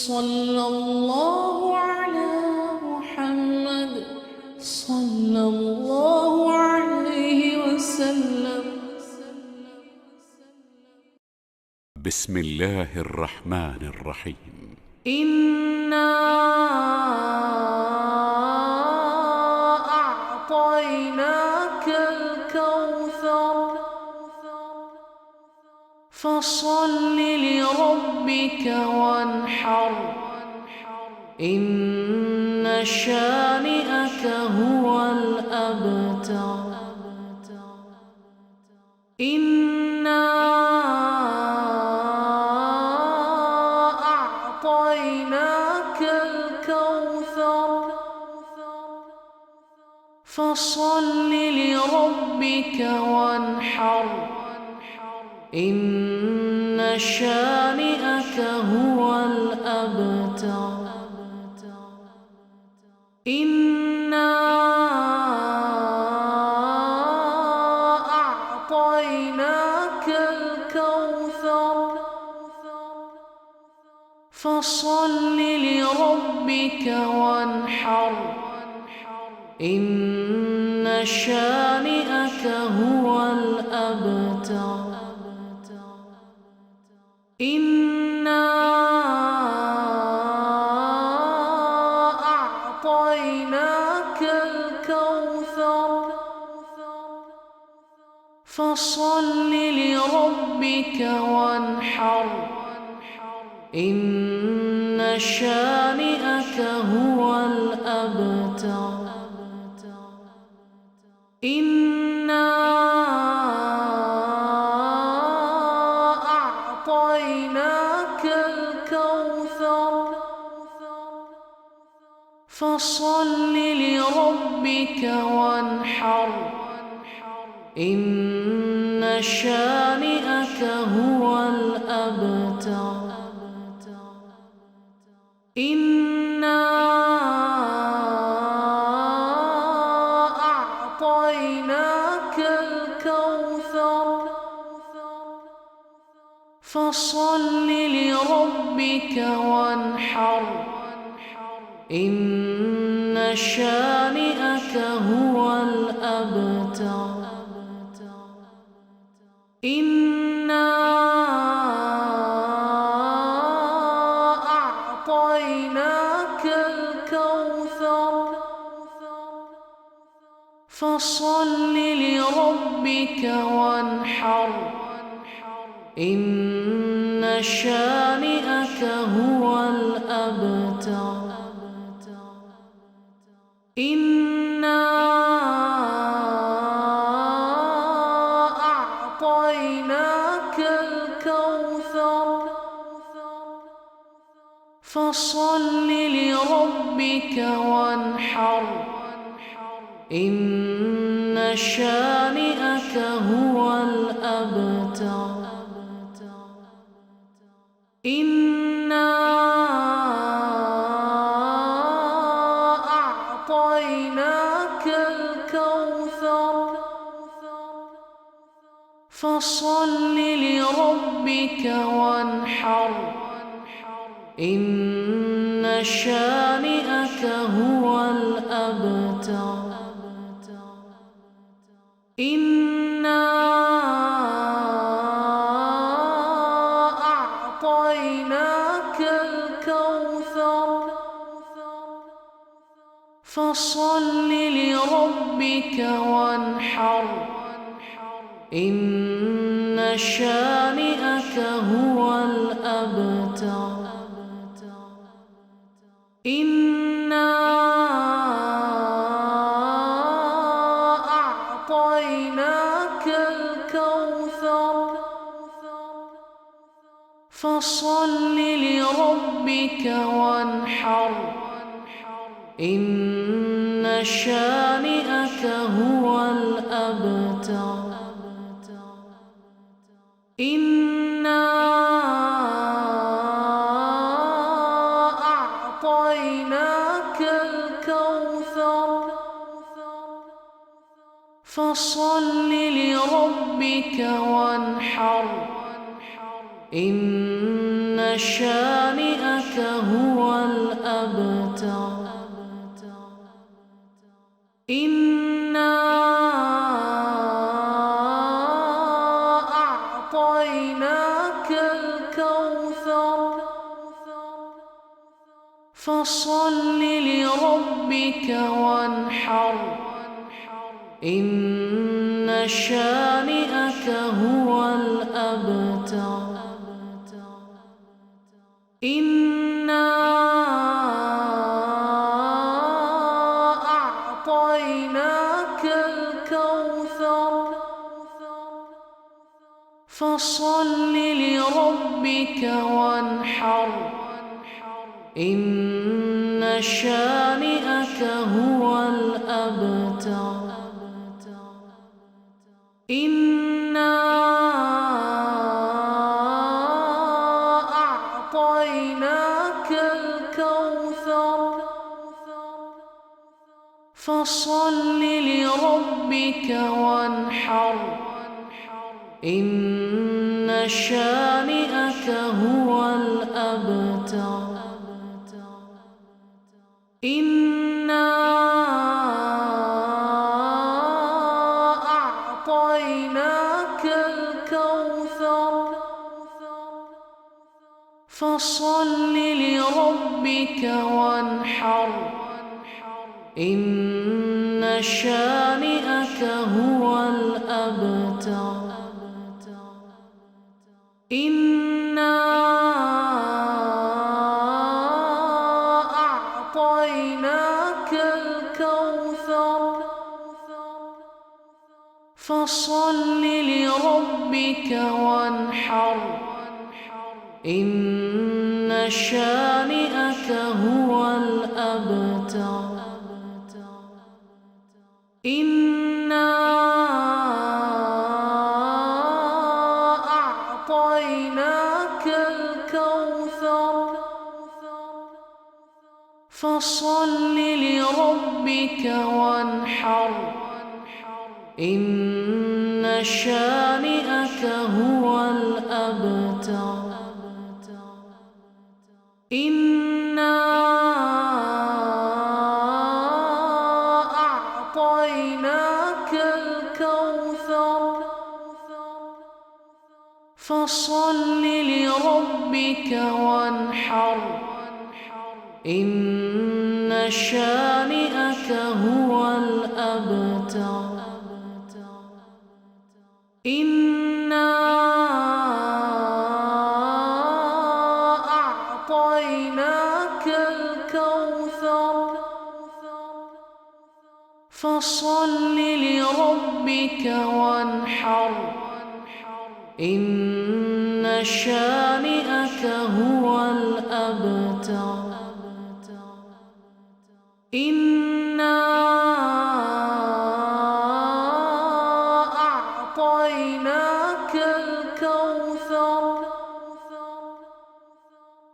صلى الله على محمد صلى الله عليه وسلم. بسم الله الرحمن الرحيم. إنا أعطيناك الكوثر فصل لربك وانحر إن شانئك هو الأبتر. إنا أعطيناك الكوثر فصل لربك وانحر إن شانئك هو الأبتر. إنا أعطيناك الكوثر فصل لربك وانحر إن شانئك هو الأبتر. إنا أعطيناك الكوثر فصل لربك وانحر إن شانئك هو الأبتر. إنا أعطيناك الكوثر فصل لربك وانحر إن شانئك هو الأبتر. إنا أعطيناك الكوثر فصل لربك وانحر إن شانئك هو الأبتر. إنا أعطيناك الكوثر فصل لربك وانحر إن شانئك هو الأبتر. إنا أعطيناك الكوثر فصل لربك وانحر إن شانئك هو الأبتر. إنا أعطيناك الكوثر فصل لربك وانحر إن شانئك هو الأبتر. إنا أعطيناك الكوثر فصل لربك وانحر إن شانئك هو الأبتر. إنا أعطيناك الكوثر فصل لربك وانحر إن شانئك هو الأبتر. إنا أعطيناك الكوثر فصل لربك وانحر إن شانئك هو الأبتر إنا أعطيناك الكوثر فصل لربك وانحر إن شانئك هو الأبتر إنا أعطيناك الكوثر فصل لربك وانحر إن شانئك هو الأبتر إنا أعطيناك الكوثر فصل لربك وانحر إن شانئك هو الأبتر إنا أعطيناك الكوثر فصل لربك وانحر إن شانئك هو الأبتر إنا أعطيناك الكوثر فصل لربك وانحر إن شانئك هو الأبتر إنا أعطيناك الكوثر فصل لربك وانحر إن شانئك هو الأبتر إنا أعطيناك الكوثر فصل لربك وانحر إن شانئك هو الأبتر إنا أعطيناك الكوثر فصل لربك وانحر إن شانئك هو الأبتر إنا أعطيناك الكوثر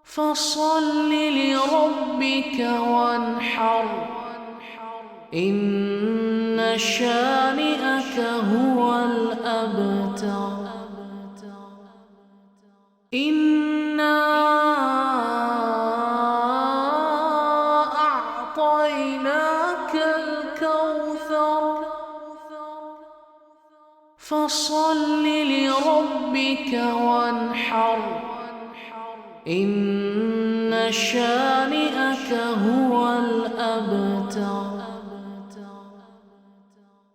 فصل لربك وانحر إن شانئك هو الأبتر إنا أعطيناك الكوثر فصل لربك وانحر إن شانئك هو الأبتر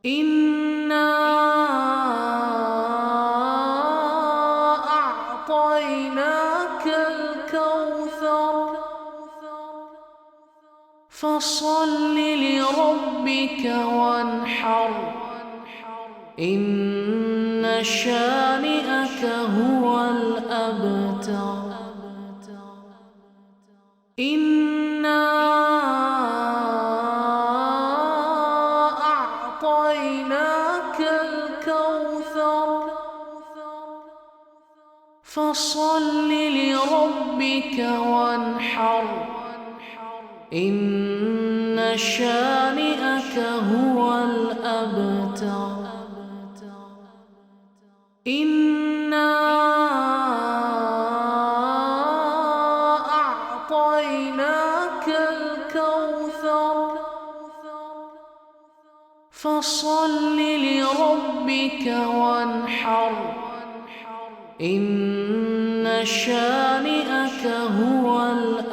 إنا أعطيناك الكوثر فصل لربك وانحر إن شانئك هو الأبتر إنا أعطيناك الكوثر فصل لربك وانحر إن شانئك هو الأبتر إنا أعطيناك الكوثر فصل لربك وانحر إن شانئك هو الأبتر.